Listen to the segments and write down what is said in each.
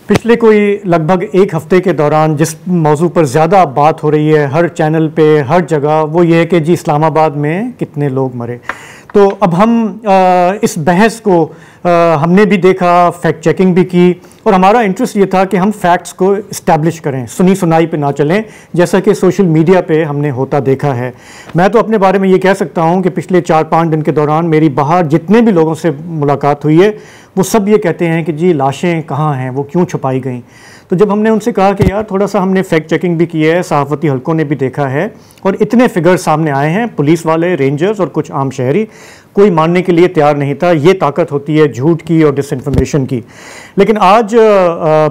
पिछले कोई लगभग एक हफ्ते के दौरान जिस मौजू पर ज़्यादा बात हो रही है हर चैनल पे हर जगह, वो ये है कि जी इस्लामाबाद में कितने लोग मरे। तो अब हम इस बहस को हमने भी देखा, फैक्ट चेकिंग भी की, और हमारा इंटरेस्ट ये था कि हम फैक्ट्स को इस्टेब्लिश करें, सुनी सुनाई पे ना चलें, जैसा कि सोशल मीडिया पे हमने होता देखा है। मैं तो अपने बारे में ये कह सकता हूँ कि पिछले 4-5 दिन के दौरान मेरी बाहर जितने भी लोगों से मुलाकात हुई है वो सब ये कहते हैं कि जी लाशें कहाँ हैं, वो क्यों छुपाई गई। तो जब हमने उनसे कहा कि यार थोड़ा सा हमने फैक्ट चेकिंग भी की है, सहाफ़ती हलकों ने भी देखा है और इतने फिगर सामने आए हैं, पुलिस वाले, रेंजर्स और कुछ आम शहरी, कोई मानने के लिए तैयार नहीं था। ये ताकत होती है झूठ की और डिसइंफॉर्मेशन की। लेकिन आज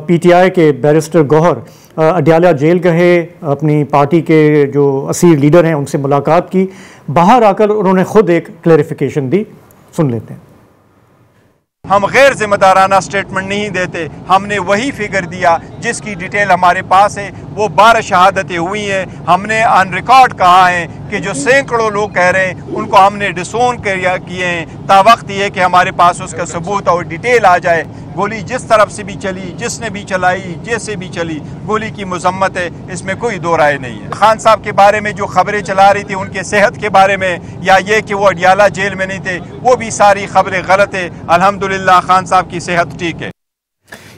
पीटीआई के बैरिस्टर गौहर अडयाला जेल गए, अपनी पार्टी के जो असीर लीडर हैं उनसे मुलाकात की, बाहर आकर उन्होंने खुद एक क्लैरिफिकेशन दी। सुन लेते हैं। हम गैर जिम्मेदाराना स्टेटमेंट नहीं देते, हमने वही फिगर दिया जिसकी डिटेल हमारे पास है। वो 12 शहादतें हुई हैं, हमने ऑन रिकॉर्ड कहा है कि जो सैकड़ों लोग कह रहे हैं उनको हमने डिसोन किए हैं। तावक्त ये कि हमारे पास उसका सबूत और डिटेल आ जाए। गोली जिस तरफ से भी चली, जिसने भी चलाई, जैसे भी चली, गोली की मजम्मत है, इसमें कोई दो राय नहीं है। खान साहब के बारे में जो खबरें चला रही थी, उनके सेहत के बारे में या ये कि वो अडयाला जेल में नहीं थे, वो भी सारी खबरें गलत है। अल्हम्दुलिल्लाह खान साहब की सेहत ठीक है।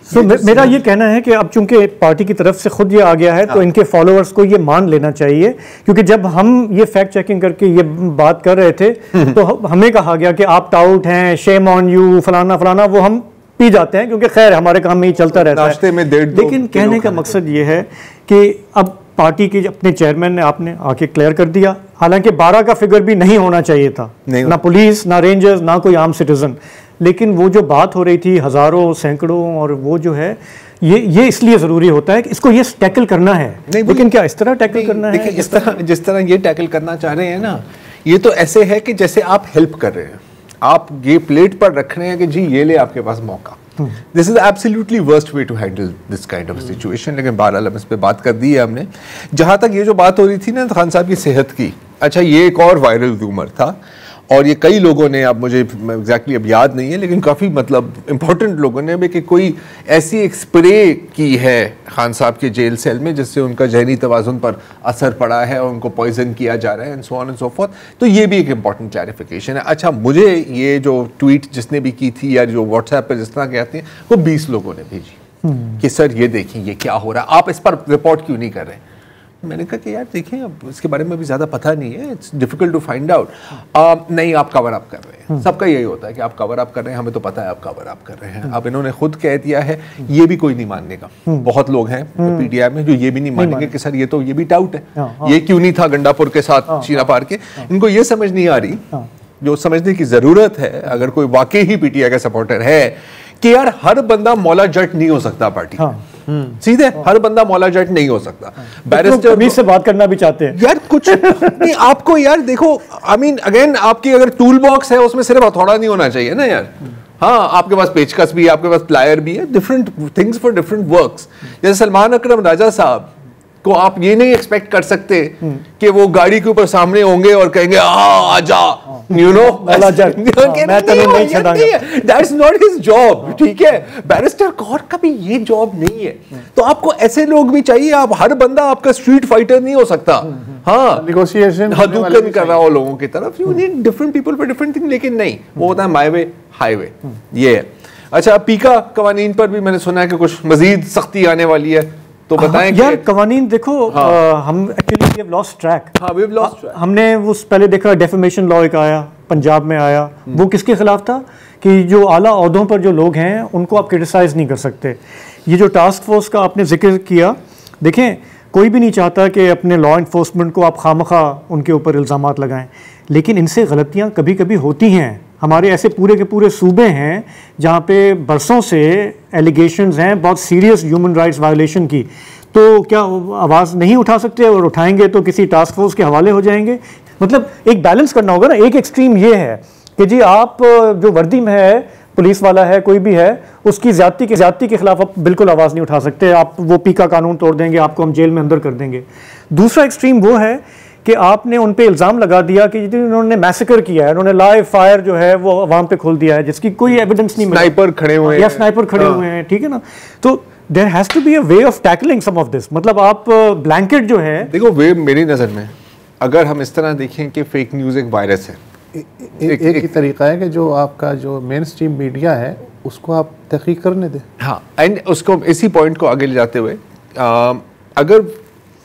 तो मेरा ये कहना है कि अब चूंकि पार्टी की तरफ से खुद ये आ गया है तो इनके फॉलोअर्स को ये मान लेना चाहिए, क्योंकि जब हम ये फैक्ट चेकिंग करके ये बात कर रहे थे तो हमें कहा गया कि आप टाउट हैं, शेम ऑन यू, फलाना फलाना, वो हम पी जाते हैं क्योंकि खैर हमारे काम में ही चलता रहता है। लेकिन कहने का मकसद ये है कि अब पार्टी के अपने चेयरमैन ने आपने आके क्लियर कर दिया, हालांकि 12 का फिगर भी नहीं होना चाहिए था, ना पुलिस, ना रेंजर्स, ना कोई आम सिटीजन। लेकिन वो जो बात हो रही थी हज़ारों, सैकड़ों, और वो जो है ये इसलिए ज़रूरी होता है कि इसको ये टैकल करना है। लेकिन क्या इस तरह टैकल करना है? जिस तरह ये टैकल करना चाह रहे हैं ना, ये तो ऐसे है कि जैसे आप हेल्प कर रहे हैं, आप ये प्लेट पर रख रहे हैं कि जी ये ले आपके पास मौका। This is absolutely worst way to handle this kind of situation. लेकिन बहरहाल इस पे बात कर दी है हमने। जहां तक ये जो बात हो रही थी ना खान साहब की सेहत की, अच्छा ये एक और वायरल र्यूमर था और ये कई लोगों ने, अब मुझे एग्जैक्टली अब याद नहीं है, लेकिन काफ़ी मतलब इंपॉर्टेंट लोगों ने भी कि कोई ऐसी एक स्प्रे की है खान साहब के जेल सेल में जिससे उनका जहनी तवाज़ुन पर असर पड़ा है और उनको पॉइजन किया जा रहा है and so on and so forth. तो ये भी एक इंपॉर्टेंट क्लैरिफिकेशन है। अच्छा, मुझे ये जो ट्वीट जिसने भी की थी या जो व्हाट्सएप पर जिस तरह कहते हैं, वो 20 लोगों ने भेजी कि सर ये देखें ये क्या हो रहा है, आप इस पर रिपोर्ट क्यों नहीं कर रहे हैं। मैंने कहा कि यार देखें, अब इसके बारे में भी ज़्यादा पता नहीं है, it's difficult to find out. नहीं, आप कवर अप कर रहे हैं, सबका यही होता है कि आप कवर अप कर रहे हैं, हमें तो पता है आप कवर अप कर रहे हैं। अब इन्होंने खुद कह दिया है, ये भी कोई नहीं मानने का। बहुत लोग हैं पीटीआई में जो ये भी नहीं मानेंगे कि सर ये तो ये भी डाउट है, ये क्यों नहीं था गंडापुर के साथ शीरा पार के। इनको ये समझ नहीं आ रही, जो समझने की ज़रूरत है अगर कोई वाकई ही पीटीआई का सपोर्टर है, कि यार हर बंदा मौला जट नहीं हो सकता पार्टी सीधे, हर बंदा मौला जट नहीं हो सकता। बैरिस्टर बीच से बात करना भी चाहते हैं यार, कुछ नहीं आपको यार देखो, आई मीन अगेन आपकी अगर टूल बॉक्स है उसमें सिर्फ हथौड़ा नहीं होना चाहिए ना यार। हाँ, आपके पास पेचकस भी है, आपके पास प्लायर भी है, different things for different works. जैसे सलमान अकरम राजा साहब को आप ये नहीं एक्सपेक्ट कर सकते कि वो गाड़ी के ऊपर सामने होंगे और कहेंगे आजा, you know, that's not his job. ठीक है, बैरिस्टर गौहर का भी ये जॉब नहीं है। तो आपको ऐसे लोग भी चाहिए, आप हर बंदा आपका स्ट्रीट फाइटर नहीं हो सकता। हाँ, नेगोशिएशन हदूकन कर रहा हो लोगों की तरफ, you need different people for different thing. लेकिन नहीं, वो होता है माई वे हाईवे, ये है। अच्छा, पीका कवानीन पर भी मैंने सुना है कि कुछ मजीद सख्ती आने वाली है, तो बताएं यार कवानीन देखो। हम actually we have lost track. हाँ, वी हैव लॉस्ट ट्रैक। हमने वो पहले देखा डेफेमेशन लॉ एक आया, पंजाब में आया, वो किसके खिलाफ था कि जो आला ओहदों पर जो लोग हैं उनको आप क्रिटिसाइज नहीं कर सकते। ये जो टास्क फोर्स का आपने जिक्र किया, देखें कोई भी नहीं चाहता कि अपने लॉ इन्फोर्समेंट को आप खामखा उनके ऊपर इल्ज़ामात लगाएं, लेकिन इनसे गलतियां कभी कभी होती हैं। हमारे ऐसे पूरे के पूरे सूबे हैं जहाँ पे बरसों से एलिगेशंस हैं बहुत सीरियस ह्यूमन राइट्स वायलेशन की, तो क्या आवाज़ नहीं उठा सकते? और उठाएंगे तो किसी टास्क फोर्स के हवाले हो जाएंगे। मतलब एक बैलेंस करना होगा ना। एक एक्सट्रीम ये है कि जी आप जो वर्दी में है, पुलिस वाला है, कोई भी है, उसकी ज्यादती के खिलाफ आप बिल्कुल आवाज़ नहीं उठा सकते। आप वो पीका कानून तोड़ देंगे, आपको हम जेल में अंदर कर देंगे। दूसरा एक्सट्रीम वो है कि आपने उन पे इल्ज़ाम लगा दिया कि उन्होंने मैसेकर किया है, उन्होंने लाइव फायर जो है वो अवाम पे खोल दिया है जिसकी कोई एविडेंस नहीं मिला, स्नाइपर खड़े हुए हैं या स्नाइपर खड़े हुए हैं, ठीक है ना। तो there has to be a way of tackling some of this. मतलब आप ब्लैंकेट जो है, देखो वे मेरी नज़र में अगर हम इस तरह देखें कि फेक न्यूज़ एक वायरस है, एक ही तरीका है कि जो आपका जो मेन स्ट्रीम मीडिया है उसको आप तहकीक करने दें। हाँ, एंड उसको इसी पॉइंट को आगे ले जाते हुए अगर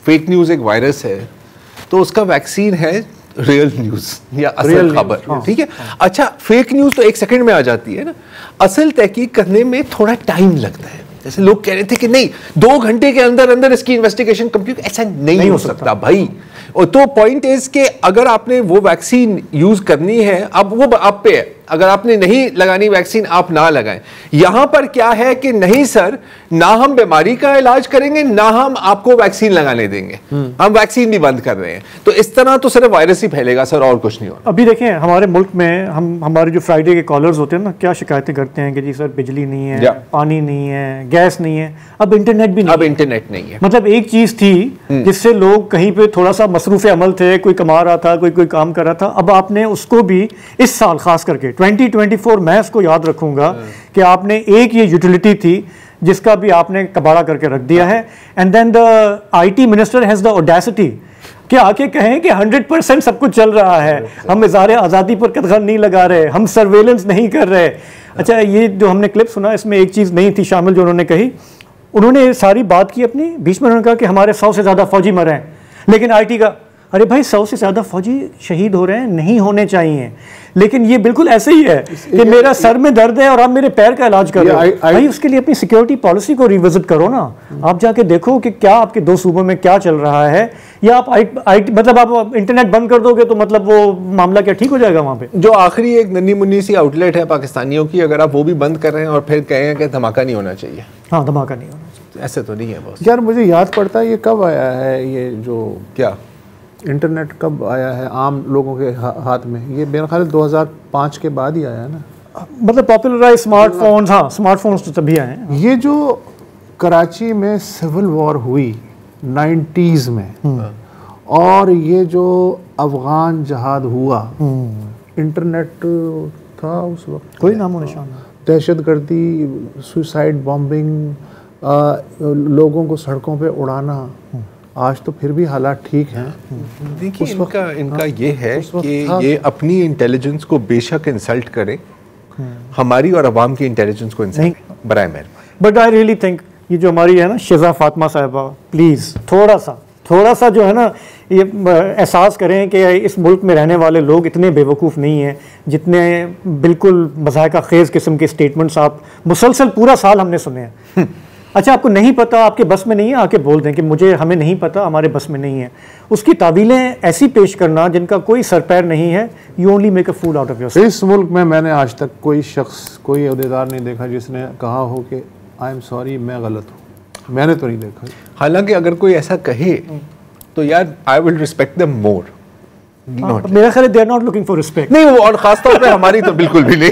फेक न्यूज़ एक वायरस है तो उसका वैक्सीन है रियल न्यूज़ या असल खबर। ठीक है, अच्छा फेक न्यूज़ तो एक सेकंड में आ जाती है ना, असल तहकीक करने में थोड़ा टाइम लगता है। जैसे लोग कह रहे थे कि नहीं 2 घंटे के अंदर अंदर इसकी इन्वेस्टिगेशन कंप्लीट, ऐसा नहीं हो सकता भाई। और तो पॉइंट इज कि अगर आपने वो वैक्सीन यूज करनी है, अब वो आप पे है, अगर आपने नहीं लगानी वैक्सीन आप ना लगाएं। यहां पर क्या है कि नहीं सर, ना हम बीमारी का इलाज करेंगे ना हम आपको वैक्सीन लगाने देंगे, हम वैक्सीन भी बंद कर रहे हैं। तो इस तरह तो सिर्फ वायरस ही फैलेगा सर, और कुछ नहीं होगा। अभी देखें हमारे मुल्क में हमारे जो फ्राइडे के कॉलर्स होते हैं ना, क्या शिकायतें करते हैं कि जी सर बिजली नहीं है, पानी नहीं है, गैस नहीं है, अब इंटरनेट भी नहीं, अब इंटरनेट नहीं है। मतलब एक चीज थी जिससे लोग कहीं पे थोड़ा सा मसरूफ अमल थे, कोई कमा रहा था, कोई काम कर रहा था, अब आपने उसको भी इस साल खास करके 2024 मैं इसको याद रखूंगा कि आपने एक ये यूटिलिटी थी जिसका भी आपने कबाड़ा करके रख दिया है। And then the IT minister has the audacity कि आके कहें कि 100% सब कुछ चल रहा है, हम इज़हार आज़ादी पर कदगन नहीं लगा रहे, हम सर्वेलेंस नहीं कर रहे। अच्छा, ये जो हमने क्लिप सुना इसमें एक चीज़ नहीं थी शामिल जो उन्होंने कही, उन्होंने सारी बात की अपनी, बीच में उन्होंने कहा कि हमारे 100 से ज़्यादा फौजी मरे हैं, लेकिन आईटी का, अरे भाई 100 से ज़्यादा फौजी शहीद हो रहे हैं, नहीं होने चाहिए, लेकिन ये बिल्कुल ऐसे ही है कि मेरा सर में दर्द है और आप मेरे पैर का इलाज कर रहे हो। भाई उसके लिए अपनी सिक्योरिटी पॉलिसी को रिविजिट करो ना, आप जाके देखो कि क्या आपके 2 सूबों में क्या चल रहा है, या आप मतलब आप इंटरनेट बंद कर दोगे तो मतलब वो मामला क्या ठीक हो जाएगा वहाँ पे? जो आखिरी एक नन्ही मुन्नी सी आउटलेट है पाकिस्तानियों की, अगर आप वो भी बंद कर रहे हैं और फिर कहें कि धमाका नहीं होना चाहिए। हाँ, धमाका नहीं होना चाहिए, ऐसे तो नहीं है बॉस। यार मुझे याद पड़ता है ये कब आया है, ये जो क्या इंटरनेट कब आया है आम लोगों के हाथ में? ये मेरा ख्याल 2005 के बाद ही आया है ना, मतलब पॉपुलराइज स्मार्टफोन्स। हाँ, स्मार्टफोन्स तो तभी आए हैं। ये जो कराची में सिविल वॉर हुई 90s में, और ये जो अफगान जहाद हुआ, इंटरनेट था उस वक्त, कोई नामो निशान नहीं, दहशतगर्दी, सुसाइड बॉम्बिंग, लोगों को सड़कों पे उड़ाना। आज तो फिर भी हालात ठीक हैं। देखिए इनका ये है कि ये अपनी इंटेलिजेंस को बेशक इंसल्ट करें, हमारी और अवाम की इंटेलिजेंस को इंसल्ट बराए मेहरबानी। बट आई रियली थिंक ये जो हमारी है ना शिजा फातिमा साहिबा, प्लीज़ थोड़ा सा जो है ना ये एहसास करें कि इस मुल्क में रहने वाले लोग इतने बेवकूफ़ नहीं हैं जितने बिल्कुल मज़ाहिका ख़ेज़ किस्म के स्टेटमेंट्स आप मुसलसल पूरा साल हमने सुने हैं। अच्छा, आपको नहीं पता, आपके बस में नहीं है, आके बोल दें कि हमें नहीं पता, हमारे बस में नहीं है। उसकी तावीलें ऐसी पेश करना जिनका कोई सर पैर नहीं है, you only make a fool out of yourself. इस मुल्क में मैंने आज तक कोई शख्स, कोई अहदेदार नहीं देखा जिसने कहा हो कि आई एम सॉरी मैं गलत हूँ। मैंने तो नहीं देखा। हालांकि अगर कोई ऐसा कहे तो यार I will respect them more. मेरा ख्याल है they are not looking for respect. नहीं, वो और खास तौर पे हमारी तो बिल्कुल भी नहीं।